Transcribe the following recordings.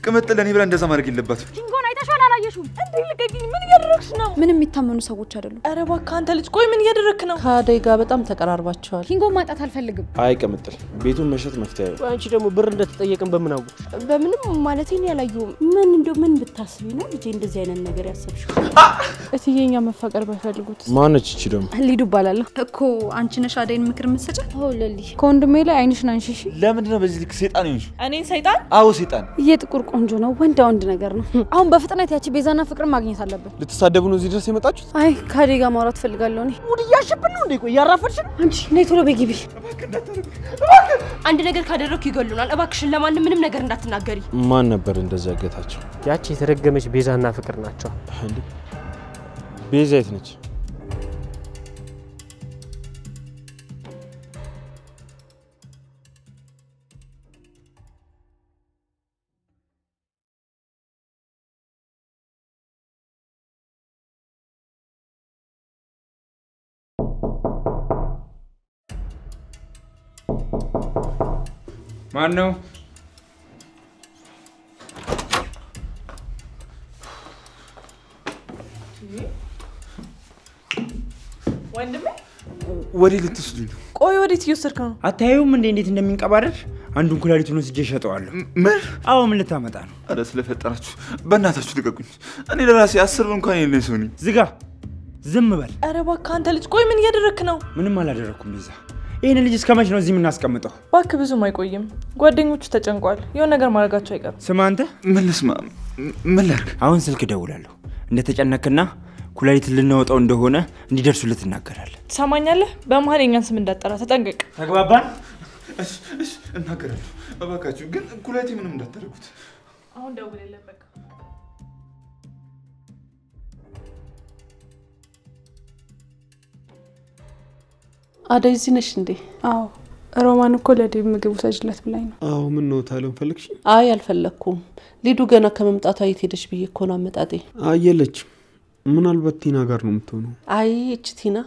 ቅምጥል ለኔ ብላ እንደዛ ማድረግ የለባትም ኪንጎን አይተሻል አላየሽውም እንዴ ልቀቂኝ ምን እያደረግሽ ነው ምንም የሚታመኑ ሰዎች አይደሉም አረ እባክህ አንተ ልጅ ቆይ ምን እያደረክ ነው ከአደይ ጋር በጣም ተቀራርባቸዋል ኪንጎን ማጣት አልፈልግም አይ ቅምጥል ቤቱን መሸጥ መፍትሄ ነው አንቺ ደግሞ ብር እንደተጠየቀን በመናው በምንም ማለቴን ያላየው ምን ብታስቢ ነው ልጄ እንደዚህ አይነት ነገር ያሰብሽው እትዬኛ መፋቀር ባይፈልጉት ማነች እቺ ደግሞ ሊዱ ባላለሁ እኮ አንቺ ነሽ አደይን ምክር መስጠት አው ለሊ ከወንድሜ ላይ አይንሽን አንሽሺ ለምንድን ነው በዚህ ልክ ሰይጣን ይሁንሽ እኔን ሰይጣን አው ሰይጣን የጥቁር ቆንጆ ነው ወንድ ነገር ነው አሁን በፍጥነት ያቺ ቤዛና ፍቅር ማግኘት አለበት ልትሳደቡ ነው እዚህ ድረስ የመጣችሁት አይ ከአደይ ጋር ማውራት ፈልጋለሁ እኔ ሙድ ያሽብን ነው እንዴ ቆይ ያራፈርሽ አንቺ ነይ ቶሎ በግቢ አንድ ነገር ካደረኩ ይገሉናል እባክሽን ለማንም ምንም ነገር እንዳትናገሪ ማን ነበር እንደዛ ያገታቸው ያቺ የተረገመች ቤዛና ፍቅር ናቸው እንዴ ቤዛ የት ነች ማን ነው ወንድሜ ወዴት ልትወስዱኝ ነው ቆይ ወዴት እየወሰድክ ነው አታዩም እንዴ እንዴት እንደሚንቀባረር አንዱን ኩላሊቱን ወስጄ ሸጠዋለሁ ምን አዎ ምን ልታመጣ ነው አረ ስለፈጠራችሁ በእናታችሁ ልቀቁኝ እኔ ለራሴ 10 ብር እንኳን የለኝ ሰው ነኝ ዝጋ ዝም በል አረ እባክህ አንተ ልጅ ቆይ ምን እያደረክ ነው ምንም አላደረኩም ቤዛ ይሄን ልጅ እስከመች ነው እዚህ የምናስቀምጠው እባክህ ብዙም አይቆይም ጓደኞቹ ተጨንቋል የሆነ ነገር ማድረጋቸው አይቀርም ስማ አንተ ምን ልስማ ምን ላድርግ አሁን ስልክ ደውላለሁ እንደተጨነክና ኩላሊት ልናወጣው እንደሆነ እንዲደርሱለት እናገራለን ትሰማኛለህ በመሀል የኛን ስም እንዳጠራ ተጠንቀቅ ተግባባን እሺ እናገራለሁ እባካችሁ ግን ኩላሊቴ ምንም እንዳታደርጉት አሁን ደውልልኝ በቃ አደይ እዚህ ነሽ እንዴ አዎ ሮማን እኮ ለዴቭ ምግብ ወሰጅለት ብላኝ ነው አዎ ምን ነው ታለም ፈልክሽ አይ አልፈለኩም ሊዱ ገና ከመምጣቷ የት ሄደሽ ብዬ እኮ ነው አመጣጤ አየለች ምናልባት ቲና ጋር ነው የምትሆነው አይ እቺ ቲና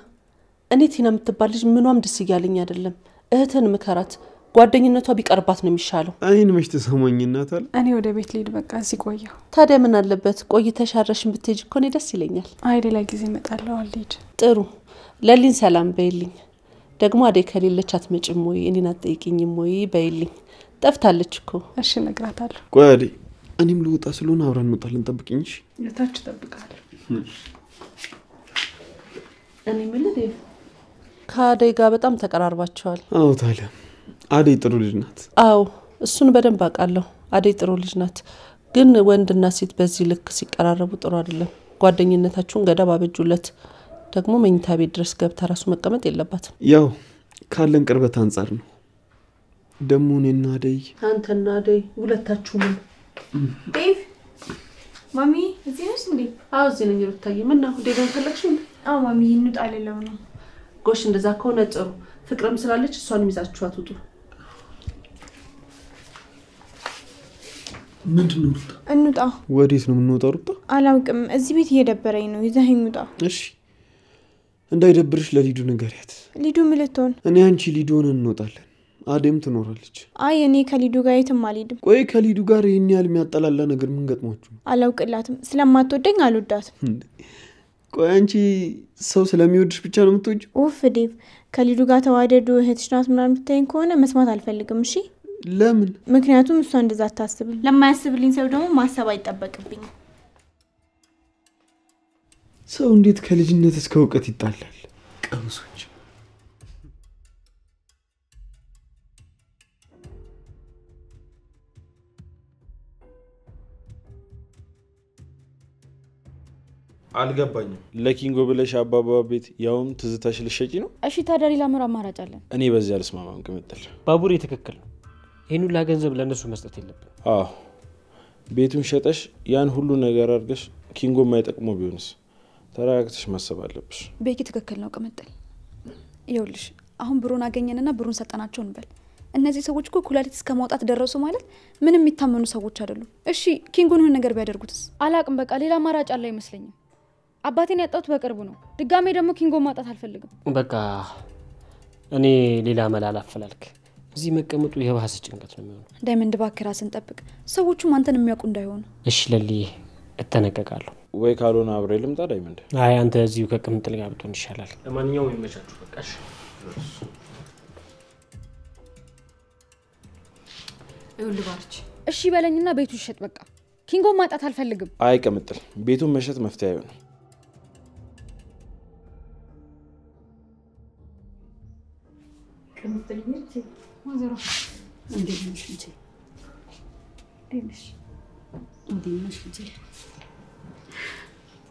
እኔ ቲና የምትባል ልጅ ምኗም ደስ ይያለኝ አይደለም እህትን ምከራት ጓደኝነቷ ቢቀርባት ነው የሚሻለው አይን መች ተሰማኝና ታል እኔ ወደ ቤት ልሂድ በቃ እዚህ ቆየሁ ታዲያ ምን አለበት ቆይተሽ አረሽን ብትሄጂ እኮ እኔ ደስ ይለኛል አይ ሌላ ጊዜ እመጣለሁ አልሄድ ጥሩ ለሊን ሰላም በይልኝ ደግሞ አደይ ከሌለች አትመጭም ወይ እኔን አትጠይቂኝም ወይ በይልኝ ጠፍታለች እኮ እሺ እነግራታለሁ ቆይ አደይ እኔም ልውጣ ስለሆነ አብረን እንወጣለን ጠብቂኝሽ የታች እጠብቃለሁ እኔ ምልህ ከአደይ ጋር በጣም ተቀራርባቸዋል አዎ ታለም አደይ ጥሩ ልጅ ናት አዎ እሱን በደንብ አውቃለሁ አደይ ጥሩ ልጅ ናት ግን ወንድና ሴት በዚህ ልክ ሲቀራረቡ ጥሩ አይደለም ጓደኝነታችሁን ገደብ አበጁለት ደግሞ መኝታ ቤት ድረስ ገብታ ራሱ መቀመጥ የለባትም ያው ካለን ቅርበት አንፃር ነው ደሞ እኔና አደይ አንተና አደይ ሁለታችሁም ዴቭ ማሚ እዚህ ነሽ እንዴ አዎ እዚህ ነኝ ሩታዬ ምን ነው ዴቭን ፈለግሽው አዎ ማሚ እንጣለለው ነው ጎሽ እንደዛ ከሆነ ጥሩ ፍቅርም ስላለች እሷንም ይዛችሁ አትውጡ ምንድነው ሩታ እንውጣ ወዴት ነው የምንወጣው ሩታ አላውቅም እዚህ ቤት እየደበረኝ ነው ይዘኸኝ ውጣ እሺ እንዳይደብርሽ ለሊዱ ንገሪያት ሊዱ ምን ልትሆን እኔ አንቺ ሊዱ ሆነን እንወጣለን አደይም ትኖራለች አይ እኔ ከሊዱ ጋር የትም አልሄድም ቆይ ከሊዱ ጋር ይሄን ያህል የሚያጠላላ ነገር ምን ገጥሟችሁ አላውቅላትም ስለማትወደኝ አልወዳትም ቆይ አንቺ ሰው ስለሚወድሽ ብቻ ነው የምትወጂው ኡፍ ዴቭ ከሊዱ ጋር ተዋደዱ እህትሽ ናት ምናምን ብትይኝ ከሆነ መስማት አልፈልግም እሺ ለምን ምክንያቱም እሷ እንደዛ አታስብም ለማያስብልኝ ሰው ደግሞ ማሰብ አይጠበቅብኝም ሰው እንዴት ከልጅነት እስከ እውቀት ይጣላል ቀምሶች አልገባኝም ለኪንጎ ብለሽ አባባ ቤት ያውም ትዝታሽ ልሸጪ ነው እሺ ታዲያ ሌላ አማራጭ አለን እኔ በዚህ አልስማማም ቅምጥል ባቡሬ ትክክል ነው ይሄን ሁሉ ገንዘብ ለነሱ መስጠት የለብንም አዎ ቤቱን ሸጠሽ ያን ሁሉ ነገር አድርገሽ ኪንጎ የማይጠቅመው ቢሆንስ ተራክተሽ ማሰብ አለብሽ ቤኪ ትክክል ነው ቅምጥል ይኸውልሽ አሁን ብሩን አገኘንና ብሩን ሰጠናቸው እንበል እነዚህ ሰዎች እኮ ኩላሊት እስከ ማውጣት ደረሱ ማለት ምንም የሚታመኑ ሰዎች አይደሉም እሺ ኪንጎን ሆነ ነገር ቢያደርጉትስ አላቅም በቃ ሌላ አማራጭ አለ አይመስለኝም አባቴን ያጣሁት በቅርቡ ነው ድጋሜ ደግሞ ኪንጎ ማውጣት አልፈልግም በቃ እኔ ሌላ መላ አላፈላልክ እዚህ መቀመጡ የባሰ ጭንቀት ነው የሚሆነው። ዳይመንድ እባክህ ራስን ጠብቅ። ሰዎቹም አንተን የሚያውቁ እንዳይሆኑ። እሺ ለሊ እተነቀቃለሁ። ወይ ካልሆነ አብሬ ልምጣ ዳይመንድ? አይ አንተ እዚሁ ከቅምጥል ጋር ብትሆን ይሻላል። ለማንኛውም ይመቻችሁ በቃ እሺ። ይልባርች እሺ በለኝና ቤቱ ይሸጥ በቃ። ኪንጎ ማጣት አልፈልግም። አይ ቅምጥል ቤቱን መሸጥ መፍትሄ አይሆንም። ቅምጥል ይርት ማዘሯ እንዴት ነሽ እንጂ እንዴት ነሽ እንጂ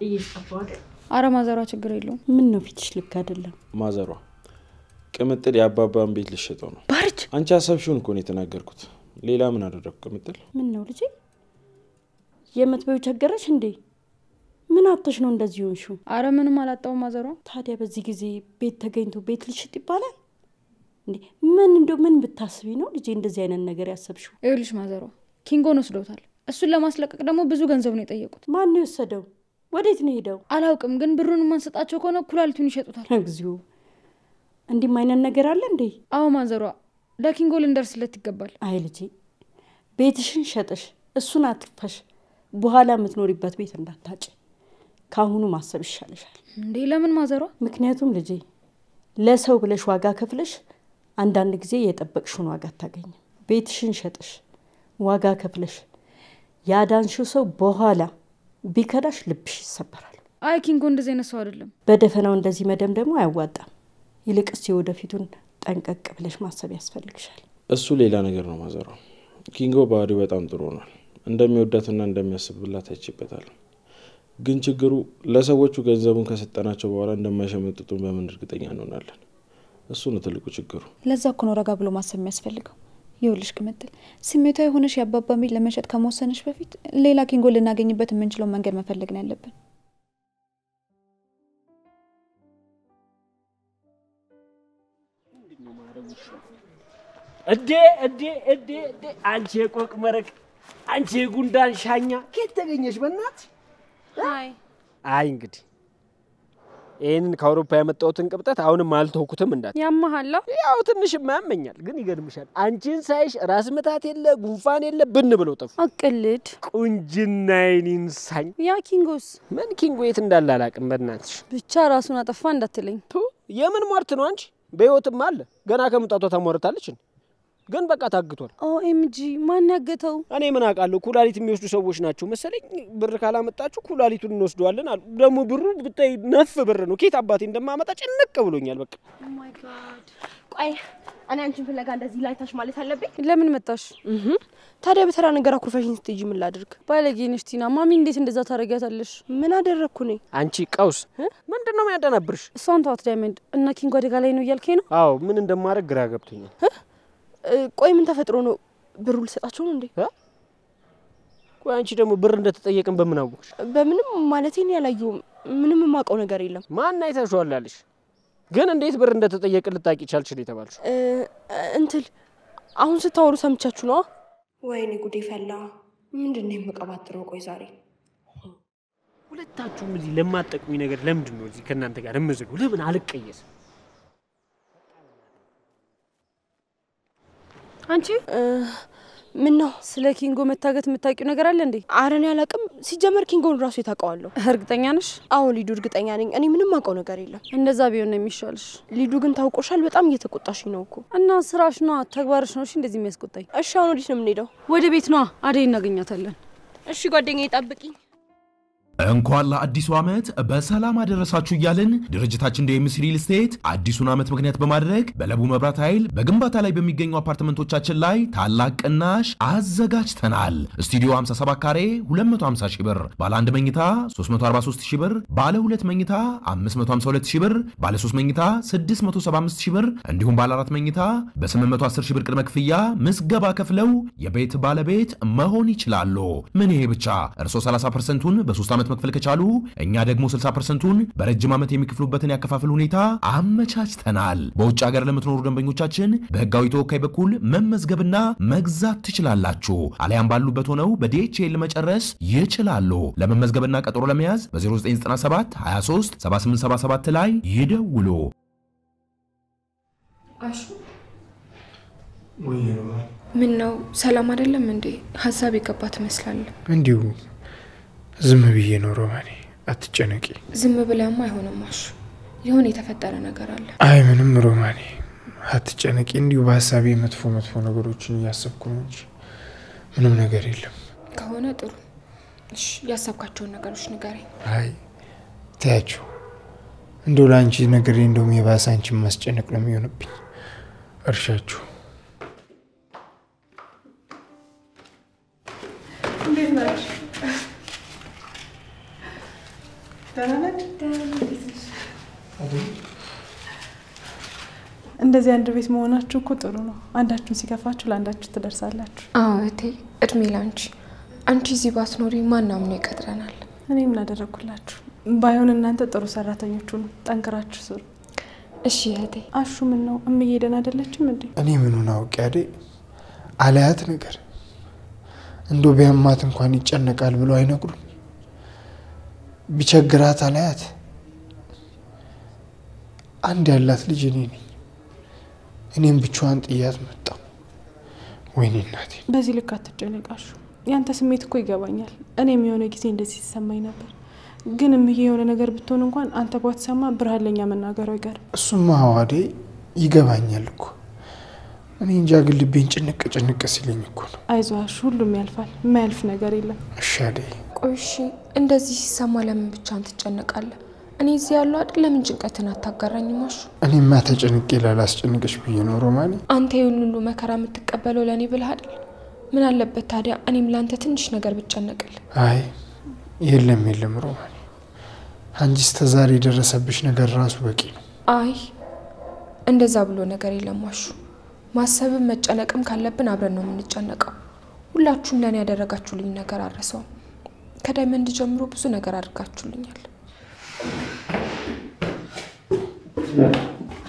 እየጠፋው አረ ማዘሯ ችግር የለውም። ምን ነው ፊትሽ ልክ አይደለም። ማዘሯ ቅምጥል ያባባን ቤት ልሸጠው ነው። ባርች አንቺ አሰብሽውን እኮ ነው የተናገርኩት። ሌላ ምን አደረኩ ቅምጥል? ምን ነው ልጄ የምትበዩ ቸገረሽ እንዴ? ምን አጥተሽ ነው እንደዚህ ሆንሽው? አረ ምንም አላጣው ማዘሯ። ታዲያ በዚህ ጊዜ ቤት ተገኝቶ ቤት ልሽጥ ይባላል እንዴ? ምን ብታስቢ ነው ልጄ እንደዚህ አይነት ነገር ያሰብሽው? ይልሽ ማዘሯ ኪንጎን ወስዶታል። እሱን ለማስለቀቅ ደግሞ ብዙ ገንዘብ ነው የጠየቁት። ማን ነው የወሰደው? ወዴት ነው ሄደው? አላውቅም፣ ግን ብሩን ማንሰጣቸው ከሆነ ኩላሊቱን ይሸጡታል። እግዚኦ እንዲህ ማይነን ነገር አለ እንዴ? አዎ ማዘሯ ለኪንጎ ልንደርስለት ይገባል። አይ ልጄ ቤትሽን ሸጠሽ እሱን አጥፈሽ በኋላ የምትኖሪበት ቤት እንዳታጭ ካሁኑ ማሰብ ይሻልሻል። እንዴ ለምን ማዘሯ? ምክንያቱም ልጄ ለሰው ብለሽ ዋጋ ከፍለሽ አንዳንድ ጊዜ የጠበቅሽውን ዋጋ ታገኝ። ቤትሽን ሸጠሽ ዋጋ ከፍለሽ ያዳንሽው ሰው በኋላ ቢከዳሽ ልብሽ ይሰበራል። አይ ኪንጎ እንደዚህ አይነት ሰው አይደለም። በደፈናው እንደዚህ መደምደሙ አያዋጣም። ይልቅስ የወደፊቱን ጠንቀቅ ብለሽ ማሰብ ያስፈልግሻል። እሱ ሌላ ነገር ነው ማዘሯ። ኪንጎ ባህሪው በጣም ጥሩ ነው። እንደሚወዳትና እንደሚያስብላት አይችበታል። ግን ችግሩ ለሰዎቹ ገንዘቡን ከሰጠናቸው በኋላ እንደማይሸመጥጡን በምን እርግጠኛ እንሆናለን? እሱ ነው ትልቁ ችግሩ። ለዛ እኮ ነው ረጋ ብሎ ማሰብ የሚያስፈልገው። ይኸውልሽ ቅምጥል ስሜታዊ ሆነሽ ያባባን ቤት ለመሸጥ ከመወሰንሽ በፊት ሌላ ኪንጎ ልናገኝበት የምንችለው መንገድ መፈለግ ነው ያለብን። እዴ አንቺ የቆቅ መረቅ፣ አንቺ የጉንዳን ሻኛ ከየት ተገኘሽ በእናት? አይ እንግዲህ ይሄንን ከአውሮፓ ያመጣሁትን ቅብጠት አሁንም አልተውኩትም እንዳት ያማሃላ። ያው ትንሽ ያመኛል፣ ግን ይገርምሻል አንቺን ሳይሽ ራስ ምታት የለ ጉንፋን የለ ብን ብለው ጠፉ። አቅልድ ቁንጅናዬን ይንሳኝ። ያ ኪንጎስ ምን ኪንጎ የት እንዳለ አላውቅም በእናትሽ። ብቻ ራሱን አጠፋ እንዳትለኝ። የምን ሟርት ነው አንቺ? በህይወትም አለ ገና ከመጣቷ ተሞርታለች። ግን በቃ ታግቷል። ኦኤምጂ ማን ያገተው? እኔ ምን አውቃለሁ። ኩላሊት የሚወስዱ ሰዎች ናቸው መሰለኝ። ብር ካላመጣችሁ ኩላሊቱን እንወስደዋለን አሉ። ደግሞ ብሩ ብታይ ነፍ ብር ነው። ኬት አባቴ እንደማመጣ ጭንቅ ብሎኛል። በቃ ኦ ማይ ጋድ። ቆይ እኔ አንቺን ፍለጋ እንደዚህ ላይታሽ ማለት አለብኝ? ለምን መጣሽ? ታዲያ በተራ ነገር አኩርፈሽኝ ስትጂ ምን ላድርግ? ባለጌ ነሽ ቲና። ማሚ እንዴት እንደዛ ታረጋታለሽ? ምን አደረኩ ነኝ? አንቺ ቀውስ ምንድነው የሚያደናብርሽ? እሷን ተዋት ዳይመንድ። እና ኪንጎ አደጋ ላይ ነው እያልከኝ ነው? አዎ ምን እንደማደርግ ግራ ገብቶኛል። ቆይ ምን ተፈጥሮ ነው? ብሩ ልሰጣቸው ነው እንዴ? ቆይ አንቺ ደግሞ ብር እንደተጠየቅን በምን አወቅሽ? በምንም ማለቴ ነው ያላየሁም። ምንም የማውቀው ነገር የለም። ማን አይተሽዋል አለሽ? ግን እንዴት ብር እንደተጠየቅን ልታቂ ቻልሽ የተባልሽ? እንትን አሁን ስታወሩ ሰምቻችሁ ነው። ወይኔ ጉዴ ፈላ። ምንድነው የምቀባጥረው? ቆይ ዛሬ ሁለታችሁም እዚህ ለማጠቅሙኝ ነገር ለምንድን ነው እዚህ ከእናንተ ጋር እምዝገው? ለምን አልቀየስ? አንቺ ምን ነው ስለ ኪንጎ መታገት የምታውቂው ነገር አለ እንዴ? ኧረ እኔ አላውቅም። ሲጀመር ኪንጎን ራሱ የታውቀዋለሁ። እርግጠኛ ነሽ? አዎ ሊዱ እርግጠኛ ነኝ። እኔ ምንም አውቀው ነገር የለም። እንደዛ ቢሆን ነው የሚሻልሽ። ሊዱ ግን ታውቆሻል። በጣም እየተቆጣሽኝ ነው እኮ። እና ስራሽ ነው ተግባርሽ ነው እሺ እንደዚህ የሚያስቆጣኝ? እሺ አሁን ወዴት ነው የምንሄደው? ወደ ቤት ነው። አደይ እናገኛታለን። እሺ ጓደኛዬ ጠብቂኝ። እንኳን ለአዲሱ ዓመት በሰላም አደረሳችሁ እያልን ድርጅታችን ዲኤምሲ ሪል ስቴት አዲሱን ዓመት ምክንያት በማድረግ በለቡ መብራት ኃይል በግንባታ ላይ በሚገኙ አፓርትመንቶቻችን ላይ ታላቅ ቅናሽ አዘጋጅተናል። ስቱዲዮ 57 ካሬ 250 ሺህ ብር፣ ባለ 1 መኝታ 343 ሺህ ብር፣ ባለ 2 መኝታ 552 ሺህ ብር፣ ባለ 3 መኝታ 675 ሺህ ብር እንዲሁም ባለ 4 መኝታ በ810 ሺህ ብር ቅድመ ክፍያ ምዝገባ ከፍለው የቤት ባለቤት መሆን ይችላሉ። ምን ይሄ ብቻ እርሶ 30%ን በ3 ዓመት መክፈል ከቻሉ እኛ ደግሞ 60%ን በረጅም ዓመት የሚከፍሉበትን ያከፋፈል ሁኔታ አመቻችተናል። በውጭ ሀገር ለምትኖሩ ደንበኞቻችን በህጋዊ ተወካይ በኩል መመዝገብና መግዛት ትችላላችሁ። አሊያም ባሉበት ሆነው በዲኤችኤል መጨረስ ይችላሉ። ለመመዝገብና ቀጠሮ ለመያዝ በ0997 23 7877 ላይ ይደውሉ። አሹ ወይ ምን ነው ሰላም አይደለም እንዴ? ሀሳብ የገባ ትመስላለህ። እንዲሁ ዝም ብዬ ነው ሮማኔ፣ አትጨነቂ። ዝም ብለህማ አይሆንም አሹ፣ የሆነ የተፈጠረ ነገር አለ። አይ ምንም ሮማኔ አትጨነቂ። እንዲሁ በሀሳቤ መጥፎ ነገሮችን እያሰብኩ ነው እንጂ ምንም ነገር የለም። ከሆነ ጥሩ። እሺ ያሰብካቸውን ነገሮች ንገረኝ። አይ ታያቸው እንደው ላንቺ ነገር እንደውም የባሰ አንቺን ማስጨነቅ ነው የሚሆንብኝ። እርሻችሁ እንዴት ናችሁ? ደህና ናችሁ? እንደዚህ አንድ ቤት መሆናችሁ እኮ ጥሩ ነው። አንዳችሁን ሲከፋችሁ ለአንዳችሁ ትደርሳላችሁ። አዎ እህቴ፣ እድሜ ላንቺ። አንቺ እዚህ ባትኖሪ ማን አምኖ ይቀጥረናል? እኔ ምን አደረኩላችሁ? ባይሆን እናንተ ጥሩ ሰራተኞች ሁኑ፣ ጠንክራችሁ ስሩ። እሺ እህቴ። አሹ ምን ነው እምዬ ደህና አይደለችም እንዴ? እኔ ምኑን አውቄ አይደል? አላያት ነገር እንደው ቢያማት እንኳን ይጨነቃል ብሎ አይነግሩም። ቢቸግራት አላያት አንድ ያላት ልጅ እኔ ነኝ። እኔም ብቻዋን ጥያት መጣሁ። ወይኔ እናቴ። በዚህ ልክ አትጨነቃሹ። ያንተ ስሜት እኮ ይገባኛል። እኔም የሆነ ጊዜ እንደዚህ ሲሰማኝ ነበር። ግን እምዬ የሆነ ነገር ብትሆን እንኳን አንተ ባትሰማ ብርሃን ለኛ መናገሩ አይቀርም። እሱማ አዋዴ ይገባኛል እኮ። እኔ እንጃ ግን ልቤን ጭንቅ ሲለኝ እኮ ነው። አይዞሽ፣ ሁሉም ያልፋል። የማያልፍ ነገር የለም። እሺ አደይ። ቆይ እሺ፣ እንደዚህ ሲሰማ ለምን ብቻህን ትጨነቃለህ? እኔ እዚህ ያለው አይደል? ለምን ጭንቀትን አታጋራኝም አሹ? እኔማ ተጨንቄ ላላስጨንቅሽ ብዬ ነው ሮማኔ። አንተ ሁሉ መከራ የምትቀበለው ለኔ ብለህ አይደል? ምን አለበት ታዲያ እኔም ላንተ ትንሽ ነገር ብጨነቅልህ? አይ የለም ሮማኔ፣ አንቺስ ተዛሬ የደረሰብሽ ነገር ራሱ በቂ ነው። አይ እንደዛ ብሎ ነገር የለም አሹ። ማሰብም መጨነቅም ካለብን አብረን ነው የምንጨነቀው። ሁላችሁም ለኔ ያደረጋችሁልኝ ነገር አረሰው። ከዳይመንድ ጀምሮ ብዙ ነገር አድርጋችሁልኛል።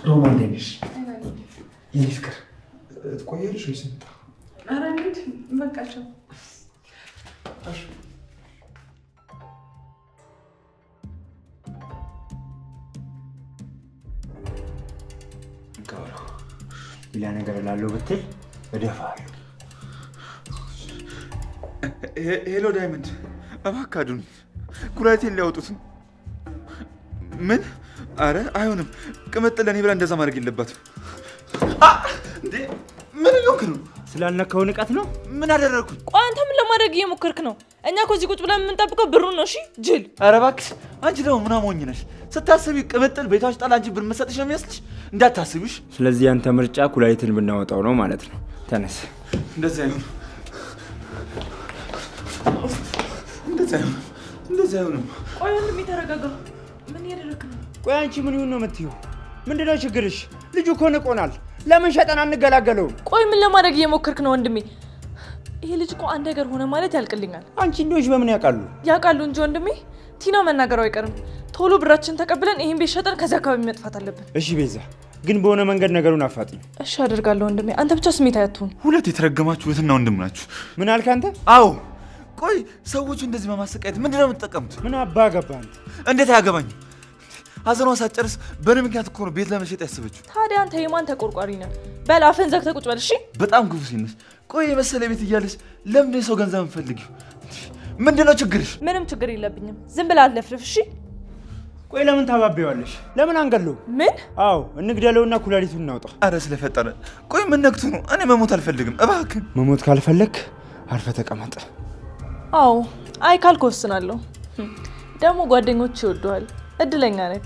ሮማን ነሽ? የኔ ፍቅር ትቆያለሽ ወይስ እንታ? ኧረ እንሂድ በቃቸው። ሌላ ነገር ላለው ብትል እደፋለሁ። ሄሎ ዳይመንድ፣ እባክህ አድኑኝ። ኩላሊቴን ሊያወጡት ነው። ምን? አረ አይሆንም። ቅምጥል ለኔ ብላ እንደዛ ማድረግ የለባትም። እንዴ ምን እየሆንክ ነው? ስላልነካው ንቀት ነው? ምን አደረኩኝ? ቆይ አንተ ምን ለማድረግ እየሞከርክ ነው? እኛ እኮ እዚህ ቁጭ ብለን የምንጠብቀው ብሩን ነው። እሺ ጅል። አረ እባክሽ፣ አንቺ ደግሞ ምን አሞኝ ነሽ? ስታስቢ ቅምጥል ቤቷ ውስጥ አንቺ ብር መሰጥሽ ነው የሚመስልሽ? እንዳታስቢሽ። ስለዚህ አንተ ምርጫ ኩላሊትን ብናወጣው ነው ማለት ነው። ተነስ። እንደዛ ይሁን። እንደዛ ይሁን። ቆይ ወንድሜ ተረጋጋ። ምን እያደረክ ነው? ቆይ አንቺ ምን ይሁን ነው የምትይው? ምንድነው ችግርሽ? ልጁ እኮ ንቆናል። ለምን ሸጠን አንገላገለው? ቆይ ምን ለማድረግ እየሞከርክ ነው ወንድሜ? ይሄ ልጅ እኮ አንድ ነገር ሆነ ማለት ያልቅልኛል። አንቺ እንዴዎች በምን ያውቃሉ? ያውቃሉ እንጂ ወንድሜ። ቲና መናገሩ አይቀርም። ቶሎ ብራችን ተቀብለን ይሄን ቤት ሸጠን ከዛ አካባቢ መጥፋት አለብን። እሺ ቤዛ፣ ግን በሆነ መንገድ ነገሩን አፋጥኝ። እሺ አደርጋለሁ ወንድሜ። አንተ ብቻ ስሜት አያቱን። ሁለት የተረገማችሁ እህትና ወንድም ናችሁ። ምን አልክ አንተ? አዎ። ቆይ ሰዎቹ እንደዚህ በማሰቃየት ምንድነው የምትጠቀሙት? ምን አባ ገባ አንተ? እንዴት አያገባኝም? ሀዘኗን ሳትጨርስ በእኔ ምክንያት እኮ ነው ቤት ለመሸጥ ያሰበችው። ታዲያ አንተ የማን ተቆርቋሪ ነህ? በል አፍህን ዘግተህ ቁጭ በል እሺ። በጣም ክፉ ሴት ነሽ። ቆይ የመሰለ ቤት እያለሽ ለምን የሰው ገንዘብ የምትፈልጊው? ምንድነው ችግርሽ? ምንም ችግር የለብኝም። ዝም ብለህ አትለፍልፍ እሺ። ቆይ ለምን ታባቢዋለሽ? ለምን አንገለው? ምን? አዎ እንግደለውና ኩላሊቱን እናውጣ። አረ ስለፈጠረ ቆይ ምን ነክቱ ነው? እኔ መሞት አልፈልግም። እባክህ መሞት ካልፈለክ አርፈህ ተቀመጥ። አዎ አይ ካልክ ወስናለሁ። ደግሞ ጓደኞች ይወዱሃል። እድለኛ ነህ።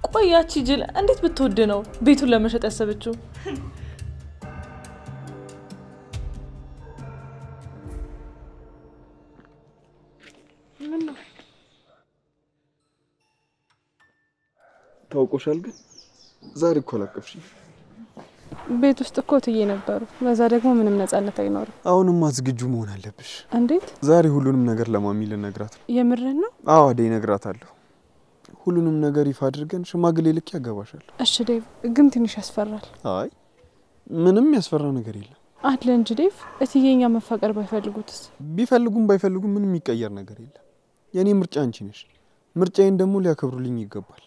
ቆይ ያቺ ጅል እንዴት ብትወድ ነው ቤቱን ለመሸጥ ያሰበችው? ምን ነው ታውቆሻል? ግን ዛሬ እኮ አላቀፍሽኝ። ቤት ውስጥ እኮ ትዬ ነበሩ። በዛ ደግሞ ምንም ነፃነት አይኖርም። አሁንማ ዝግጁ መሆን አለብሽ። እንዴት? ዛሬ ሁሉንም ነገር ለማሚ ልነግራት ነው። የምርህን ነው? አዎ አደይ እነግራታለሁ። ሁሉንም ነገር ይፋ አድርገን ሽማግሌ ልክ ያገባሻል። እሺ ዴቭ፣ ግን ትንሽ ያስፈራል። አይ ምንም ያስፈራ ነገር የለም አለ እንጂ ዴቭ። እትዬኛ መፋቀር ባይፈልጉትስ? ቢፈልጉም ባይፈልጉም ምንም የሚቀየር ነገር የለም። የኔ ምርጫ አንቺ ነሽ። ምርጫዬን ደግሞ ሊያከብሩልኝ ይገባል።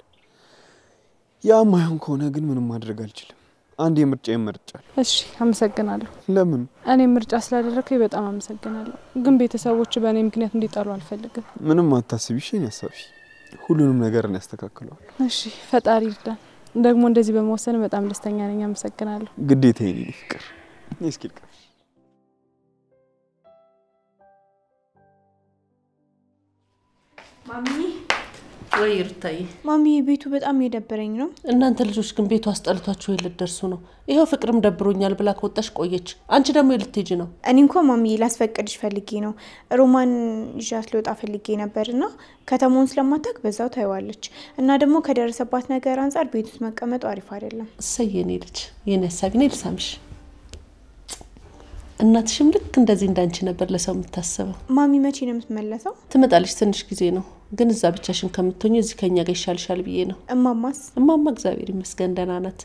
ያ ማይሆን ከሆነ ግን ምንም ማድረግ አልችልም። አንድ የምርጫ ይመርጫል። እሺ አመሰግናለሁ። ለምን? እኔ ምርጫ ስላደረከኝ በጣም አመሰግናለሁ። ግን ቤተሰቦች በእኔ ምክንያት እንዲጣሉ አልፈልግም። ምንም አታስቢ፣ እሺ? ያሳቢ ሁሉንም ነገር ነው ያስተካክለዋል። እሺ ፈጣሪ ይርዳን። ደግሞ እንደዚህ በመወሰን በጣም ደስተኛ ነኝ። አመሰግናለሁ። ግዴታዬ ነው ፍቅር። እስኪ ልቀር። ማሚ ወይ ርታይ ማሚ ቤቱ በጣም የደበረኝ ነው። እናንተ ልጆች ግን ቤቱ አስጠልቷችሁ ልትደርሱ ነው። ይሄው ፍቅርም ደብሮኛል ብላ ከወጣሽ ቆየች። አንቺ ደግሞ ልትሄጂ ነው? እኔ እንኳን ማሚ ላስፈቅድሽ ፈልጌ ነው። ሮማን ይዣት ልወጣ ፈልጌ ነበርና ከተማውን ስለማታውቅ በዛው ታይዋለች እና ደግሞ ከደረሰባት ነገር አንፃር ቤት ውስጥ መቀመጡ አሪፍ አይደለም። እሰየኔ ልጅ የኔ ሀሳብ ነው። ልሳምሽ እናትሽም ልክ እንደዚህ እንዳንቺ ነበር ለሰው የምታስበው። ማሚ መቼ ነው የምትመለሰው? ትመጣለች፣ ትንሽ ጊዜ ነው። ግን እዛ ብቻሽን ከምትሆኚ እዚህ ከኛ ጋር ይሻልሻል ብዬ ነው። እማማስ? እማማ እግዚአብሔር ይመስገን ደህና ናት።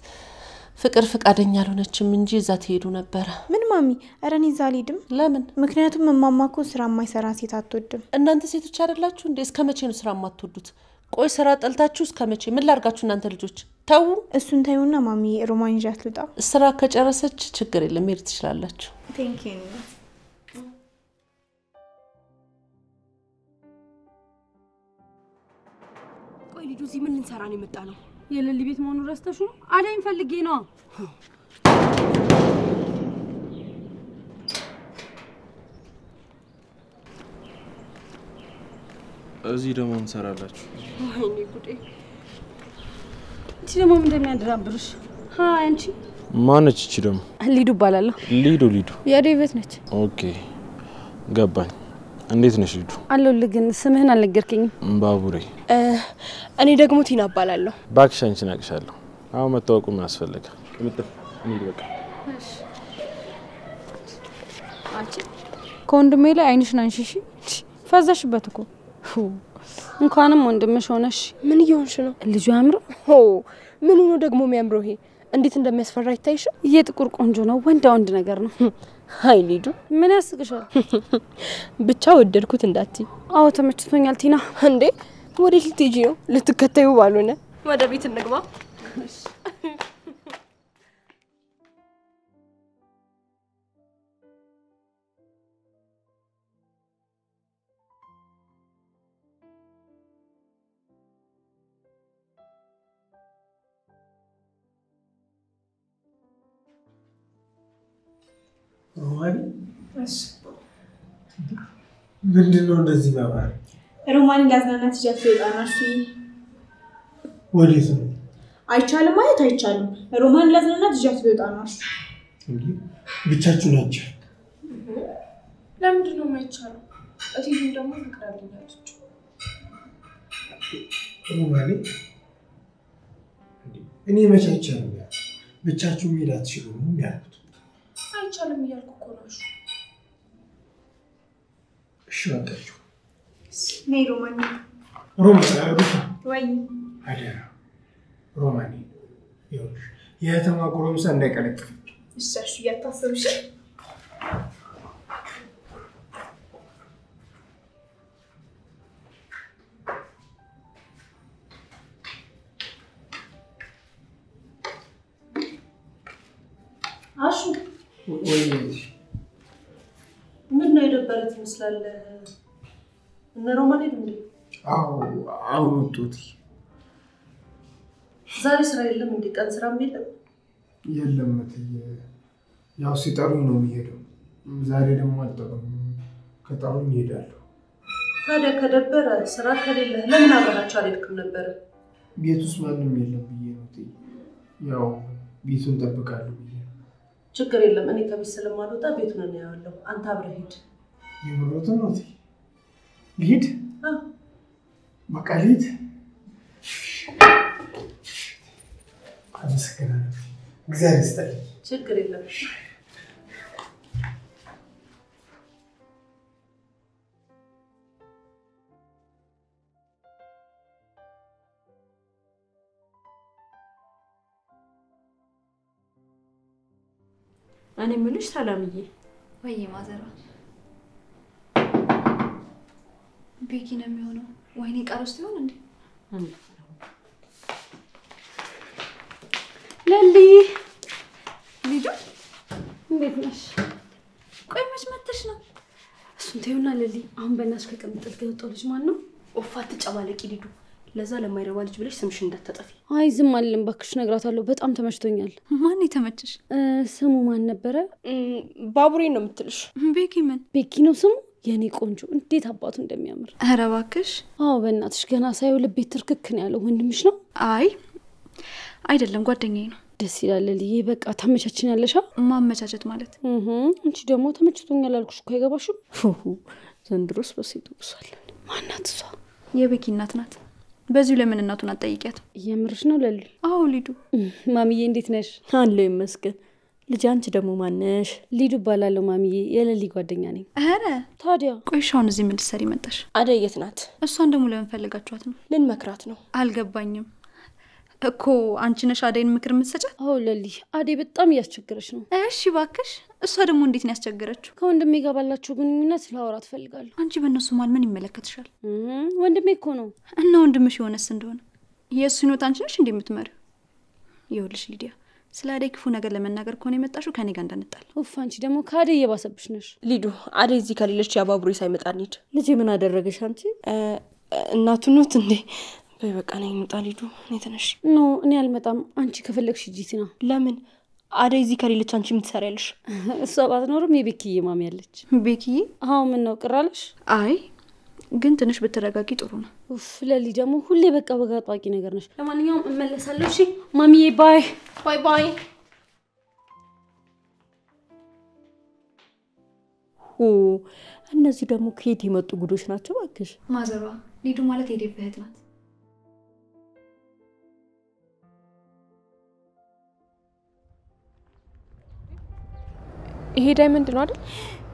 ፍቅር ፍቃደኛ አልሆነችም እንጂ እዛ ትሄዱ ነበር። ምን ማሚ? ኧረ እኔ እዛ አልሄድም። ለምን? ምክንያቱም እማማ እኮ ስራ የማይሰራ ሴት አትወድም። እናንተ ሴቶች አይደላችሁ እንዴ? እስከ መቼ ነው ስራ የማትወዱት? ቆይ ስራ ጠልታችሁ እስከ መቼ? ምን ላርጋችሁ እናንተ ልጆች? ተው እሱን ታዩና ማሚ ሮማን ይዣት ልውጣ። ስራ ከጨረሰች ችግር የለም መሄድ ትችላላችሁ። ቴንክ ዩ። ቆይ ልጁ እዚህ ምን ልንሰራ ነው የመጣ ነው? የሌሊ ቤት መሆኑን ረስተሽ ነው? አዳይን ፈልጌ ነው። እዚህ ደግሞ እንሰራላችሁ? ወይኔ ጉዴ! እቺ ደግሞ ምን እንደሚያደራብርሽ? ሃይ አንቺ ማነች? እቺ ደግሞ ሊዱ እባላለሁ። ሊዱ የዴቪት ነች። ኦኬ ገባኝ። እንዴት ነሽ ሊዱ? አለሁልህ። ግን ስምህን አልነገርከኝም። ባቡሬ። እኔ ደግሞ ቲና እባላለሁ። እባክሽ አንቺን አቅሻለሁ። አሁን መታወቁ ምን አስፈለገ? እንሂድ በቃ። እሺ አንቺ ከወንድሜ ላይ አይንሽን አንሺሽ። ፈዛሽበት እኮ። እንኳንም ወንድምሽ ሆነሽ። ምን እየሆንሽ ነው? ልጁ ያምረው። ምን ሆኖ ደግሞ የሚያምረው? ይሄ እንዴት እንደሚያስፈራ ይታይሽ። የጥቁር ቆንጆ ነው። ወንድ ነገር ነው። ሃይ ሊዱ ምን ያስቅሻል? ብቻ ወደድኩት እንዳትይ። አዎ ተመችቶኛል ቲና። እንዴ ወዴት ልትሄጂ ነው? ልትከተዩ ባልሆነ ወደ ቤት እንግባ። ሮማን ምንድነው እንደዚህ ባባል? ሮማን ላዝናናት ይዣት ልወጣ ነው። እሺ ወዴት ነው? አይቻልም ማለት አይቻልም። ሮማን ላዝናናት ይዣት ልወጣ ነው። እሺ እንዴ ብቻችሁ ናችሁ? ለምንድን ነው የማይቻለው? እቴም ደግሞ ፍቅራለኛለች። ሮማን እኔ መቼ አይቻልም ያ ብቻችሁ መሄድ አትችሉም ያልኩት? አይቻልም እያልኩ እኮ ነው። እሺ ወጣችሁ። ነይ ሮማን። ወይ አደራ ሮማን ይኸውልሽ የህተማ ጎረምሳ እንዳይቀለቅፍ። እሺ እያታሰብሽ አሹ ወይ ምን ነው የደበረት ይመስላል? እነ ሮማን ሄዱ እንዴ? አዎ አሁን ወጡት። ዛሬ ስራ የለም እንዴ? ቀን ስራም የለም? የለም እትዬ፣ ያው ሲጠሩኝ ነው የሚሄደው። ዛሬ ደግሞ አልጠሩም። ከጠሩኝ እሄዳለሁ። ታዲያ ከደበረ ስራ ከሌለ ለምን አብራችሁ አልሄድክም ነበር? ቤት ውስጥ ማንም የለም ብዬ ነው እትዬ። ያው ቤቱን እጠብቃለሁ ብዬ። ችግር የለም። እኔ ከቤት ስለማልወጣ ቤቱን እናየዋለሁ። አንተ አብረህ ሂድ። የምሮት ነው እትዬ። ልሂድ? በቃ ልሂድ። አመሰግናለሁ። እግዚአብሔር ይስጥልኝ። ችግር የለም። እኔ የምልሽ ሰላምዬ። ወይ ማዘሯ ቤኪ ነው የሚሆነው። ወይኔ ቃርስ ይሆን እንዴ? ለሊ እንዴት ነሽ? ቆይ መች መጥተሽ ነው? እሱን ተይውና ለሊ አሁን በእናትሽ ከቅምጥል ጋር የወጣው ልጅ ማን ነው? ኦፋ ትጨማለቂ ሊዱ። ለዛ ለማይረባ ልጅ ብለሽ ስምሽን እንዳትጠፊ። አይ ዝም አልልም ባክሽ፣ ነግራታለሁ። በጣም ተመችቶኛል። ማን የተመቸሽ? ስሙ ማን ነበረ? ባቡሬ ነው የምትልሽ። ቤኪ ምን? ቤኪ ነው ስሙ። የኔ ቆንጆ እንዴት አባቱ እንደሚያምር። ኧረ እባክሽ። አዎ በእናትሽ ገና ሳይው ልቤ ትርክክ ነው ያለው። ወንድምሽ ነው? አይ አይደለም፣ ጓደኛዬ ነው። ደስ ይላል ልዬ። በቃ ተመቻችን ያለሻ? ማመቻቸት ማለት አንቺ ደግሞ ተመችቶኛል አልኩሽ እኮ አይገባሽም? ዘንድሮስ በሴቱ ብሷል። ማናት እሷ? የቤኪ እናት ናት። በዚሁ ለምን እናቱን አትጠይቂያት? የምርሽ ነው ለሊ? አዎ ሊዱ። ማሚዬ እንዴት ነሽ? አለሁ ይመስገን። ልጅ አንቺ ደግሞ ማነሽ? ሊዱ እባላለሁ ማሚዬ፣ የለሊ ጓደኛ ነኝ። ኧረ ታዲያ ቆይ እሺ፣ አሁን እዚህ ምን ልትሰሪ መጣሽ? አደይ የት ናት? እሷን ደግሞ ለምን ፈልጋችኋት ነው? ልንመክራት ነው። አልገባኝም እኮ አንቺ ነሽ አደይን ምክር የምትሰጫት? አዎ ለሊ፣ አደይ በጣም እያስቸገረች ነው። እሺ እባክሽ፣ እሷ ደግሞ እንዴት ነው ያስቸገረችው? ከወንድሜ ጋር ባላችሁ ግንኙነት ላወራት ፈልጋለሁ። አንቺ በእነሱ ማል ምን ይመለከትሻል? ወንድሜ እኮ ነው። እና ወንድምሽ የሆነስ እንደሆነ የእሱ ህይወት አንቺ ነሽ እንዴ የምትመሪው? ይኸውልሽ ሊዲያ፣ ስለ አደይ ክፉ ነገር ለመናገር ከሆነ የመጣሽው ከኔ ጋር እንዳንጣል። ኡፍ፣ አንቺ ደግሞ ከአደይ እየባሰብሽ ነሽ። ሊዱ፣ አደይ እዚህ ከሌለች ያባቡሬ ሳይመጣ እንሂድ። ልጄ ምን አደረገሽ አንቺ? እናቱ ኖት እንዴ? በይ በቃ ነኝ እንውጣ ሊዱ። እኔ ተነሽ። ኖ እኔ አልመጣም። አንቺ ከፈለግሽ ሂጂ ነው። ለምን? አደይ እዚህ ከሌለች አንቺ ምን ትሰሪያለሽ? እሷ ባትኖርም የቤኪዬ ማሚ ያለች። ቤኪዬ? አዎ ምን ነው ቅራለሽ? አይ ግን ትንሽ ብትረጋጊ ጥሩ ነው። ኡፍ ለሊ ደግሞ ሁሌ በቃ በጋጣቂ ነገር ነሽ። ለማንኛውም እመለሳለሁ። እሺ ማሚዬ፣ ባይ ባይ ባይ። እነዚህ ደግሞ ከየት የመጡ ጉዶች ናቸው ባክሽ? ማዘሯ ሊዱ ማለት የዴቭ እህት ናት። ይሄ ዳይመንድ ነው አይደል?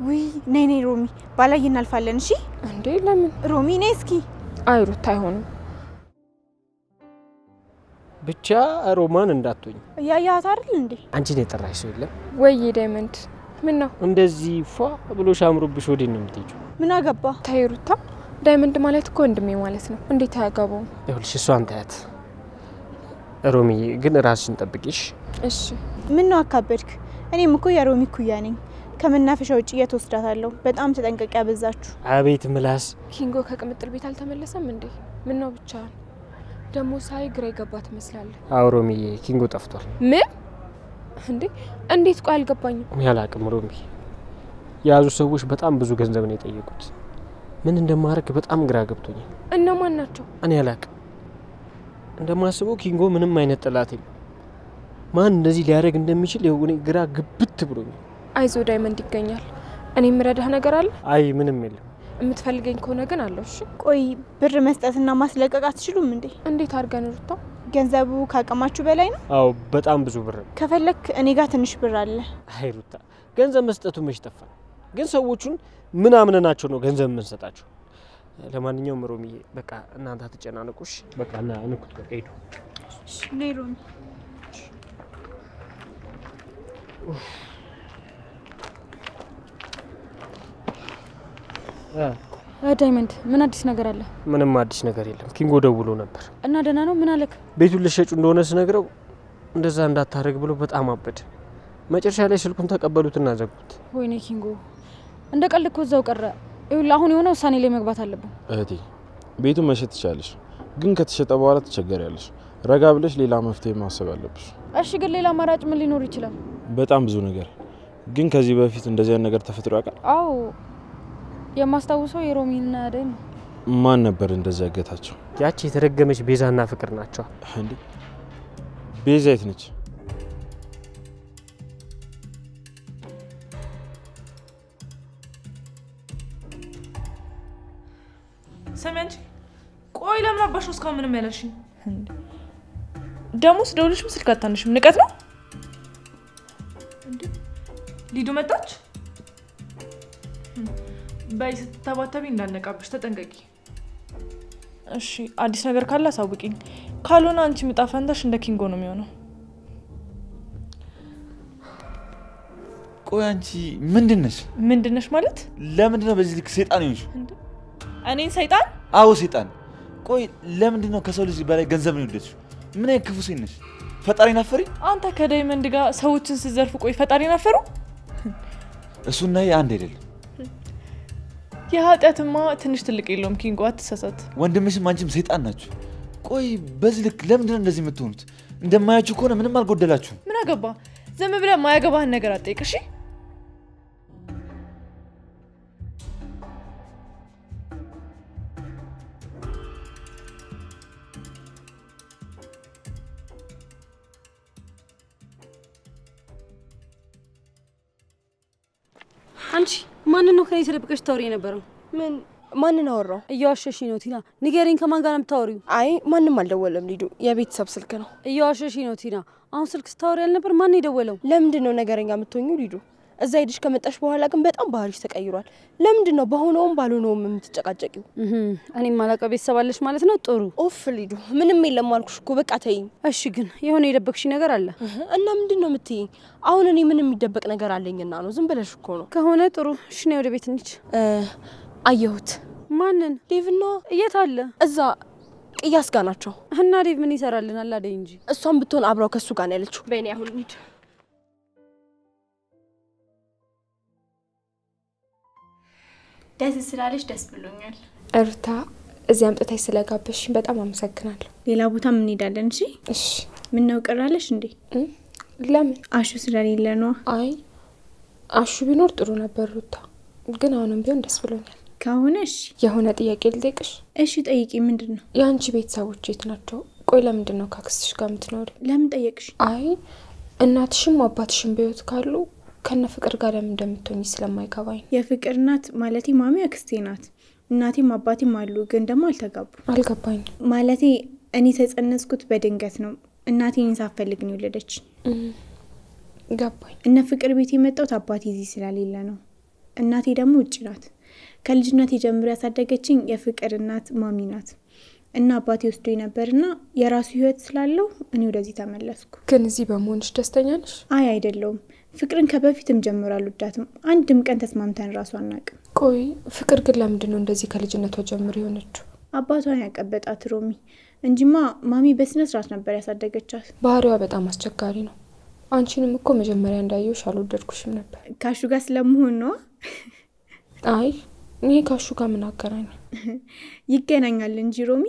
ውይ ነይ ነይ ሮሚ፣ ባላይ እናልፋለን። እሺ እንዴ ለምን? ሮሚ ነይ እስኪ። አይሩት አይሆንም። ብቻ ሮማን እንዳትሆኝ። ያያት አይደል እንዴ? አንቺን የጠራሽ ሰው የለም ወይ? ዳይመንድ ምን ነው እንደዚህ ፏ ብሎ ሻምሮብሽ ወዴት ነው የምትሄጂው? ምን አገባ? ታይሩታ፣ ዳይመንድ ማለት እኮ ወንድሜ ማለት ነው። እንዴት አያገባውም? ይኸውልሽ እሷን ታያት። ሮሚዬ ግን ራስሽን ጠብቂሽ እሺ። ምን ነው አካበድክ? እኔም እኮ የሮሚ ኩያ ነኝ። ከመናፈሻ ውጭ እየተወስዳታለሁ። በጣም ተጠንቀቂ፣ ያበዛችሁ። አቤት ምላስ። ኪንጎ ከቅምጥል ቤት አልተመለሰም እንዴ? ምን ነው ብቻ ደግሞ ሳይ ግራ የገባ ትመስላለህ። አዎ ሮሚዬ፣ ኪንጎ ጠፍቷል። ምን እንዴ? እንዴት? ቆይ አልገባኝም። እኔ አላቅም ሮሚ። የያዙ ሰዎች በጣም ብዙ ገንዘብ ነው የጠየቁት። ምን እንደማደርግ በጣም ግራ ገብቶኛል። እነማን ናቸው? እኔ አላቅም። እንደማስበው ኪንጎ ምንም አይነት ጠላት የለም። ማን እንደዚህ ሊያደርግ እንደሚችል የሆነ ግራ ግብት ብሎኛል። አይዞ ዳይመንድ ይገኛል። እኔ የምረዳህ ነገር አለ። አይ ምንም የለም። የምትፈልገኝ ከሆነ ግን አለው። እሺ ቆይ ብር መስጠትና ማስለቀቅ አትችሉም እንዴ? እንዴት አድርገን ሩታ? ገንዘቡ ካቀማችሁ በላይ ነው? አዎ በጣም ብዙ ብር። ከፈለክ እኔ ጋር ትንሽ ብር አለ። አይ ሩታ፣ ገንዘብ መስጠቱ መች ጠፋ? ግን ሰዎቹን ምን አምነናቸው ነው ገንዘብ የምንሰጣቸው? ለማንኛውም ሮሚዬ በቃ እናንተ አትጨናነቁሽ። በቃ እና እንኩት በቃ ሄዱ። እሺ ነይ ሮሚ። ዳይመንድ ምን አዲስ ነገር አለ? ምንም አዲስ ነገር የለም። ኪንጎ ደውሎ ነበር እና ደህና ነው? ምን አለክ? ቤቱን ልሸጩ እንደሆነ ስነግረው እንደዛ እንዳታረግ ብሎ በጣም አበደ። መጨረሻ ላይ ስልኩን ተቀበሉትና ዘጉት። ወይኔ ኪንጎ እንደ ቀልድ እኮ እዛው ቀረ። ይኸውልህ አሁን የሆነ ውሳኔ ላይ መግባት አለብን። እህቴ ቤቱን መሸጥ ትችላለሽ፣ ግን ከተሸጠ በኋላ ትቸገሪያለሽ። ረጋ ብለሽ ሌላ መፍትሄ ማሰብ አለብሽ። እሺ ግን ሌላ አማራጭ ምን ሊኖር ይችላል? በጣም ብዙ ነገር። ግን ከዚህ በፊት እንደዚህ ነገር ተፈጥሮ ያውቃል? አዎ የማስታውሰው የሮሚና አደይ ነው። ማን ነበር እንደዛ ያገታቸው? ያቺ የተረገመች ቤዛና ፍቅር ናቸው። እንዴ ቤዛ የት ነች? ሰሚያንቺ ቆይ ለምን አባሽ ነው እስካሁን ምንም ያለሽኝ? ደሞስ ደውልሽም ስልክ አታነሽም። ንቀት ነው እንዴ? ሊዱ መጣች። በይ ስትተባተቢ እንዳልነቃብሽ ተጠንቀቂ እሺ። አዲስ ነገር ካለ አሳውቂኝ። ካልሆነ አንቺ ምጣ ፈንታሽ እንደ ኪንጎ ነው የሚሆነው። ቆይ አንቺ ምንድነሽ? ምንድነሽ ማለት? ለምንድነው በዚህ ልክ ሰይጣን ይሆንሽ? እኔን ሰይጣን? አዎ ሰይጣን። ቆይ ለምንድነው ከሰው ልጅ በላይ ገንዘብ ነው የወደድሽው? ምን አይነት ክፉ ሴት ነሽ? ፈጣሪን አፈሪ? አንተ ከዳይመንድ ጋር ሰዎችን ስትዘርፍ ቆይ ፈጣሪን አፈሩ? እሱና አንድ አይደለም። የኃጢአትማ ትንሽ ትልቅ የለውም ኪንጎ፣ አትሳሳት። ወንድምሽም አንቺም ሰይጣን ናችሁ። ቆይ በዚህ ልክ ለምንድን ነው እንደዚህ የምትሆኑት? እንደማያችሁ ከሆነ ምንም አልጎደላችሁም። ምን አገባ? ዝም ብለህ ማያገባህን ነገር አትጠይቅ እሺ? አንቺ ማንን ነው ከኔ ተደብቀሽ ታወሪ የነበረው? ምን ማንን አወራው? እየዋሸሽ ነው ቲና። ንገሪኝ፣ ከማን ጋር ነው የምታወሪው? አይ ማንም አልደወለም ሊዱ፣ የቤተሰብ ስልክ ነው። እየዋሸሽ ነው ቲና። አሁን ስልክ ስታወሪ ያልነበር ማን የደወለው? ለምንድን ነው ነገረኛ የምትሆኚው ሊዱ? እዛ ሄድሽ ከመጣሽ በኋላ ግን በጣም ባህሪሽ ተቀይሯል። ለምንድን ነው በሆነውም ባልሆነውም የምትጨቃጨቂው? እኔም ማላውቀው ቤተሰብ አለሽ ማለት ነው? ጥሩ ኦፍ ሊዱ፣ ምንም የለም አልኩሽ እኮ በቃ ተይኝ። እሺ ግን የሆነ የደበቅሽ ነገር አለ እና ምንድን ነው የምትይኝ? አሁን እኔ ምንም የሚደበቅ ነገር አለኝና ነው? ዝም ብለሽ እኮ ነው። ከሆነ ጥሩ እሺ፣ ነይ ወደ ቤት እንሂድ። አየሁት። ማንን? ዴቭ ነው። የት አለ? እዛ ቅያስ ጋር ናቸው። እና ዴቭ ምን ይሰራልናል? አደይ እንጂ እሷም ብትሆን አብራው ከሱ ጋር ነው ያለችው። በእኔ አሁን እንሂድ። ደስ ስላለሽ ደስ ብሎኛል እርታ። እዚህ አምጥተሽ ስለጋበዝሽኝ በጣም አመሰግናለሁ። ሌላ ቦታ ምን እንሄዳለን? እሺ እሺ። ምን ነው ቀራለሽ እንዴ? ለምን? አሹ ስለሌለ ነው። አይ አሹ ቢኖር ጥሩ ነበር ሩታ፣ ግን አሁንም ቢሆን ደስ ብሎኛል። ከሆነ እሺ። የሆነ ጥያቄ ልጠይቅሽ? እሺ ጠይቂ። ምንድነው? የአንቺ ቤተሰቦች የት ናቸው? ቆይ ለምንድን ነው ካክስትሽ ጋር የምትኖሪ? ለምን ጠየቅሽ? አይ እናትሽም አባትሽም በህይወት ካሉ ከነ ፍቅር ጋር ለምን እንደምትሆኚ ስለማይገባኝ። የፍቅር እናት ማለቴ ማሚ አክስቴ ናት። እናቴም አባቴም አሉ፣ ግን ደግሞ አልተጋቡ። አልገባኝ። ማለቴ እኔ ተጸነስኩት በድንገት ነው። እናቴን ሳትፈልግ ነው የወለደች። ገባኝ። እነ ፍቅር ቤት የመጣሁት አባቴ እዚህ ስለሌለ ነው። እናቴ ደግሞ ውጭ ናት። ከልጅነቴ ጀምሮ ያሳደገችኝ የፍቅር እናት ማሚ ናት። እና አባቴ ወስዶኝ ነበርና የራሱ ህይወት ስላለው እኔ ወደዚህ ተመለስኩ። ግን እዚህ በመሆንሽ ደስተኛ ነሽ? አይ አይደለሁም። ፍቅርን ከበፊትም ጀምሮ አልወዳትም። አንድም ቀን ተስማምተን ራሱ አናውቅም። ቆይ ፍቅር ግን ለምንድን ነው እንደዚህ ከልጅነቷ ጀምሮ የሆነችው? አባቷን ያቀበጣት ሮሚ እንጂማ ማሚ በስነ ስርዓት ነበር ያሳደገቻት። ባህሪዋ በጣም አስቸጋሪ ነው። አንቺንም እኮ መጀመሪያ እንዳየሁሽ አልወደድኩሽም ነበር። ካሹ ጋር ስለመሆን ነው? አይ እኔ ካሹ ጋር ምን አገናኝ? ይገናኛል እንጂ ሮሚ፣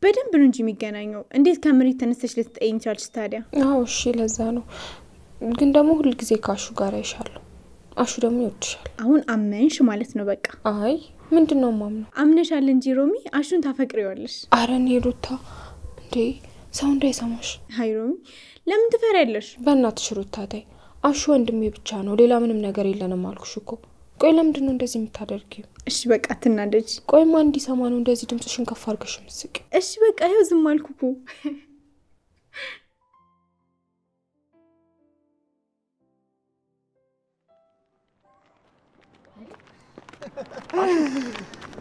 በደንብ ነው እንጂ የሚገናኘው። እንዴት ከመሬት ተነስተሽ ልትጠይኝ ቻልሽ ታዲያ? አዎ እሺ፣ ለዛ ነው። ግን ደግሞ ሁሉ ጊዜ ካሹ ጋር አይሻለሁ። አሹ ደግሞ ይወድሻል። አሁን አመንሽ ማለት ነው በቃ። አይ ምንድነው ማምነው? አምነሻል እንጂ ሮሚ፣ አሹን ታፈቅሪዋለሽ። አረ እኔ ሩታ እንዴ ሰው እንዳይሰማሽ። አይ ሮሚ፣ ለምን ትፈሪያለሽ? በእናትሽ ሩታ ተይ። አሹ ወንድሜ ብቻ ነው፣ ሌላ ምንም ነገር የለንም አልኩሽ እኮ። ቆይ ለምንድን ነው እንደዚህ የምታደርጊው? እሺ በቃ አትናደጂ። ቆይ ማን እንዲሰማ ነው እንደዚህ ድምጽሽን ከፍ አድርገሽ የምትስቂው? እሺ በቃ ይኸው ዝም አልኩ እኮ።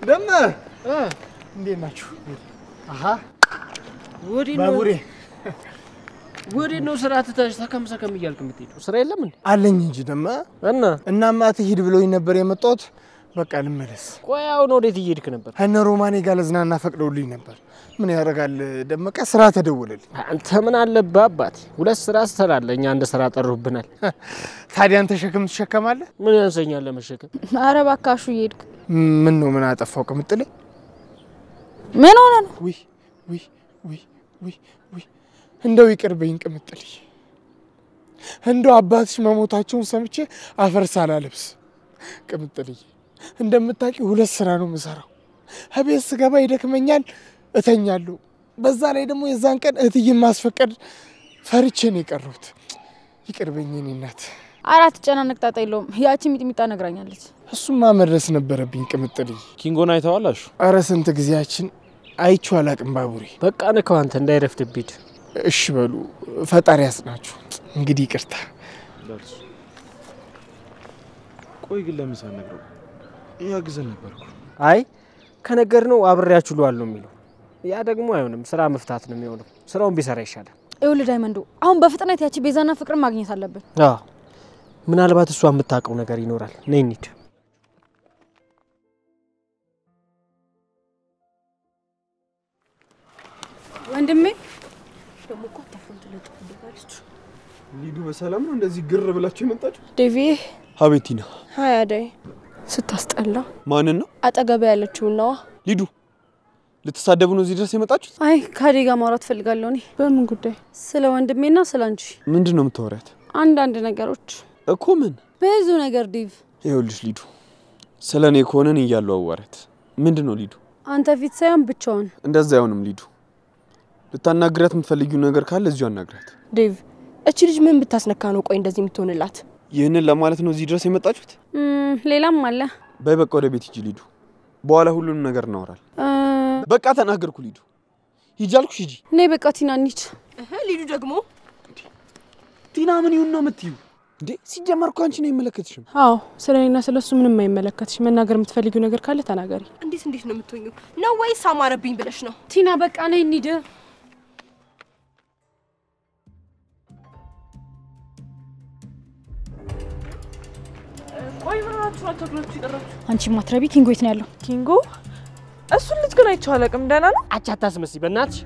ደመ እንዴት ናችሁ? አሃ ወዲ ነው ወዲ ነው። ስራ ትተሽ ተከምሰከም እያልክ የምትሄጂው ስራ የለም እንዴ? አለኝ እንጂ ደመ። እናማ ትሂድ ብሎኝ ነበር የመጣሁት። በቃ ልመለስ። ቆይ አሁን ወዴት እየሄድክ ነበር? እነ ሮማኔ ጋር ለዝናና ፈቅደውልኝ ነበር። ምን ያደርጋል ደመቀ፣ ስራ ተደወለልኝ። አንተ ምን አለብህ አባቴ፣ ሁለት ስራ ትሰራለህ፣ እኛ አንድ ስራ ጠሩብናል። ታዲያ አንተ ሸክም ትሸከማለህ? ምን ያንሰኛል ለመሸከም? ኧረ እባክህ እየሄድክ ምን ነው? ምን አጠፋው? ቅምጥሌ ምን ሆነ ነው? ውይ ውይ ውይ ውይ ውይ፣ እንደው ይቅርበኝ ቅምጥሌ። እንደው አባትሽ መሞታቸውን ሰምቼ አፈር ሳላለብስ። ቅምጥሌ እንደምታውቂው ሁለት ስራ ነው የምሰራው። እቤት ስገባ ይደክመኛል፣ እተኛለሁ። በዛ ላይ ደግሞ የዛን ቀን እህትዬን ማስፈቀድ ፈርቼ ነው የቀረሁት። ይቅርበኝ የኔ እናት። አራት ጨናነቅ ጣጣ የለውም። ያቺ ሚጥሚጣ ነግራኛለች። እሱማ መድረስ ነበረብኝ ቅምጥሌ። ኪንጎን አይተዋል አሹ? ኧረ ስንት ጊዜያችን አይቼው አላቅም ባቡሬ። በቃ ንከው አንተ እንዳይረፍድብኝ። እሺ በሉ፣ ፈጣሪ ያጽናችሁ። እንግዲህ ይቅርታ። ቆይ ግን ለምን ሳትነግረው? ያግዘን ነበርኩ። አይ ከነገርነው አብሬያችሁ ልዋለሁ የሚለው ያ ደግሞ አይሆንም። ስራ መፍታት ነው የሚሆነው። ስራውን ቢሰራ ይሻላል። ይኸውልህ ዳይመንዱ፣ አሁን በፍጥነት ያቺ ቤዛና ፍቅር ማግኘት አለብን። አዎ ምናልባት እሷ የምታውቀው ነገር ይኖራል። ነይ እንሂድ። ወንድሜ ደግሞ እኮ ተፈንቶ ለጥፍ ልባልች። ሊዱ በሰላም ነው እንደዚህ ግር ብላችሁ የመጣችሁ? ዴቪ አቤት ቲና። ሀይ አደይ። ስታስጠላ። ማንን ነው? አጠገብ ያለችው ነዋ። ሊዱ ልትሳደቡ ነው እዚህ ድረስ የመጣችሁት? አይ ከአደይ ጋር ማውራት ፈልጋለሁ እኔ። በምን ጉዳይ? ስለ ወንድሜና ስለ አንቺ። ምንድን ነው የምታወሪያት? አንዳንድ ነገሮች እኮ። ምን? ብዙ ነገር ዲቭ። ይኸውልሽ ሊዱ ስለ እኔ ከሆነን እያለው አዋራት። ምንድን ነው ሊዱ? አንተ ፊት ሳይሆን ብቻውን። እንደዛ አይሆንም ሊዱ። ልታናግራት የምትፈልጊው ነገር ካለ እዚሁ አናግራት። ዴቭ እቺ ልጅ ምን ብታስነካ ነው ቆይ እንደዚህ የምትሆንላት? ይህንን ለማለት ነው እዚህ ድረስ የመጣችሁት? ሌላም አለ። በይ በቃ ወደ ቤት ሂጂ ሊዱ። በኋላ ሁሉንም ነገር እናወራለን። በቃ ተናገርኩ ሊዱ። ሂጂ አልኩሽ ሂጂ። ነይ በቃ ቲና እንሂድ። ሊዱ ደግሞ ቲና ምን ይሁን ነው የምትይው እንዴ? ሲጀመር እኮ አንቺን አይመለከትሽም። አዎ ስለኔና ስለሱ ምንም አይመለከትሽ። መናገር የምትፈልጊው ነገር ካለ ተናገሪ። እንዴት ነው የምትሆኚው? ነው ወይስ አማረብኝ ብለሽ ነው? ቲና በቃ ነይ እንሂድ። ቆይ ምን ሆናችሁ ነው ተክሎቹ ይቀራችሁ? አንቺ ማትረቢ ኪንጎ የት ነው ያለው? ኪንጎ? እሱን ልጅ ግን አይቼው አላውቅም። ደህና ነው? አቻ አታስመስይ በእናትሽ።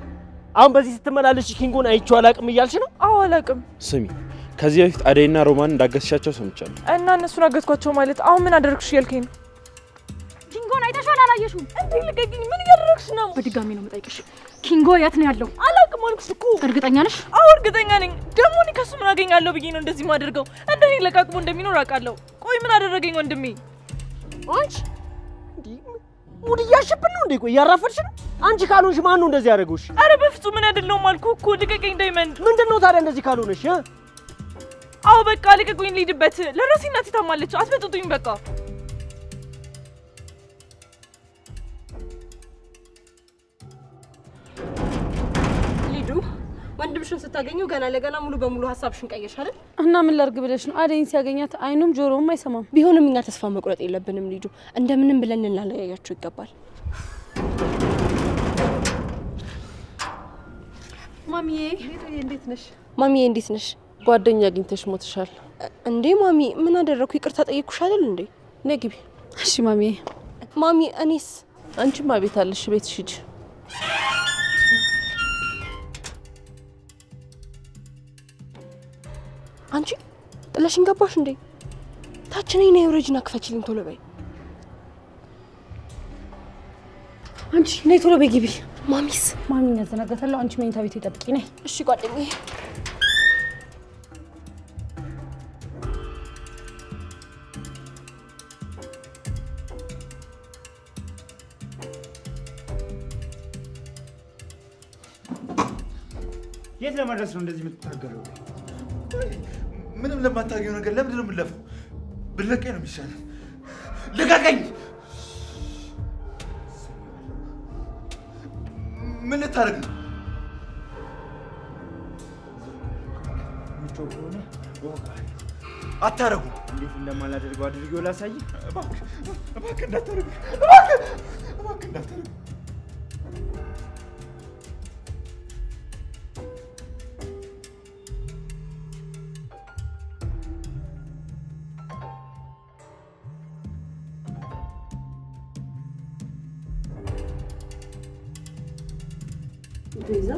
አሁን በዚህ ስትመላለሽ ኪንጎን አይቼው አላውቅም እያልሽ ነው? አዎ አላውቅም። ስሚ ከዚህ በፊት አደይና ሮማን እንዳገትሻቸው ሰምቻለሁ። እና እነሱን አገትኳቸው ማለት አሁን ምን አደረግሽ እያልከኝ ነው? ኪንጎን አይተሽዋል? አላየሽውም? እንዴ ልቀቂኝ! ምን እያደረግሽ ነው? በድጋሚ ነው የምጠይቅሽ። ኪንጎ የት ነው ያለው? አላውቅም አልኩሽ እኮ። እርግጠኛ ነሽ? አዎ እርግጠኛ ነኝ። ደግሞ እኔ ከሱ ምን አገኛለሁ ብዬ ነው እንደዚህ ማደርገው? እንደኔ ለቃቅሞ እንደሚኖር አውቃለሁ። ቆይ ምን አደረገኝ ወንድሜ? አንቺ ሙድ እያሸብን ነው እንዴ? ቆይ እያራፈድሽ ነው? አንቺ ካልሆንሽ ማን ነው እንደዚህ ያደረገውሽ? አረ በፍጹም ምን አይደለሁም አልኩህ እኮ። ልቀቀኝ ዳይመንድ። ምንድነው ታዲያ እንደዚህ ካልሆነሽ? አዎ በቃ ልቀቁኝ ልሂድበት። ለራሴ እናቴ ታማለች። አትበጥጡኝ በቃ። ሊዱ ወንድምሽን ስታገኘው ገና ለገና ሙሉ በሙሉ ሀሳብሽን ቀየርሽ አይደል? እና ምን ላርግ ብለሽ ነው? አደይን ሲያገኛት አይኑም ጆሮም አይሰማም። ቢሆንም እኛ ተስፋ መቁረጥ የለብንም ሊዱ። እንደምንም ብለን ልናለያያችሁ ይገባል። ማሚዬ እንዴት ነሽ? ማሚዬ እንዴት ነሽ? ጓደኛ አግኝተሽ ሞትሻል እንዴ? ማሚ ምን አደረኩ? ይቅርታ ጠየቅኩሽ አይደል እንዴ? ነይ ግቢ። እሺ ማሚዬ። ማሚ እኔስ? አንቺማ ቤት አለሽ፣ ቤትሽ ሂጂ። አንቺ ጥለሽኝ ገባሽ እንዴ? ታች ነኝ ነይ ወረጅና ክፈችልኝ ቶሎ በይ። አንቺ ነይ ቶሎ በይ ግቢ። ማሚስ? ማሚ ያዘናጋታለሁ። አንቺ መኝታ ቤት ጠብቂ ነይ። እሺ ጓደኛዬ። የት ለመድረስ ነው እንደዚህ የምትታገለው? ምንም ለማታገኘው ነገር ለምንድን ነው የምትለፈው? ብለቀኝ ነው የሚሻለው። ልቀቀኝ! ምን ልታደርግ ነው? ምቾት ሆነ አታረጉ። እንዴት እንደማላደርገው አድርጌው ላሳይ። እባክህ እንዳታረግ፣ እባክህ እንዳታረግ። ቤዛ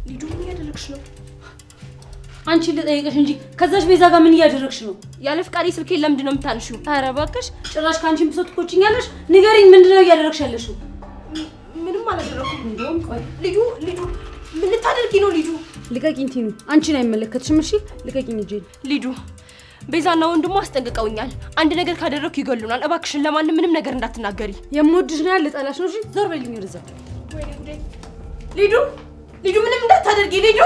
ሊዱ ምን እያደረግሽ ነው? አንቺ ልጠይቅሽ እንጂ ከዛች ቤዛ ጋር ምን እያደረግሽ ነው? ያለ ፍቃዴ ስልኬን ለምንድን ነው የምታነሺው? ኧረ እባክሽ ጭራሽ ካንቺ ብሶት ትቆጭኛለሽ። ንገሪኝ፣ ምንድን ነው እያደረግሽ ያለሽው? ምንም አላደረኩም። እንደውም ቆይ ሊዱ ምን ልታደርጊ ነው? ሊዱ ልቀቂኝ ቲኑ፣ አንቺን አይመለከትሽም። እሺ ልቀቂኝ እንጂ። ሊዱ ቤዛና ወንድሟ አስጠንቅቀውኛል። አንድ ነገር ካደረኩ ይገሉናል። እባክሽን ለማንም ምንም ነገር እንዳትናገሪ። የምወድሽ ነው ያለ ጠላሽ ነው። እሺ ዞር በልኝ ወደዛ። ወይኔ ጉዴ! ሊዱ ምንም እንዳታደርጊ ሊዱ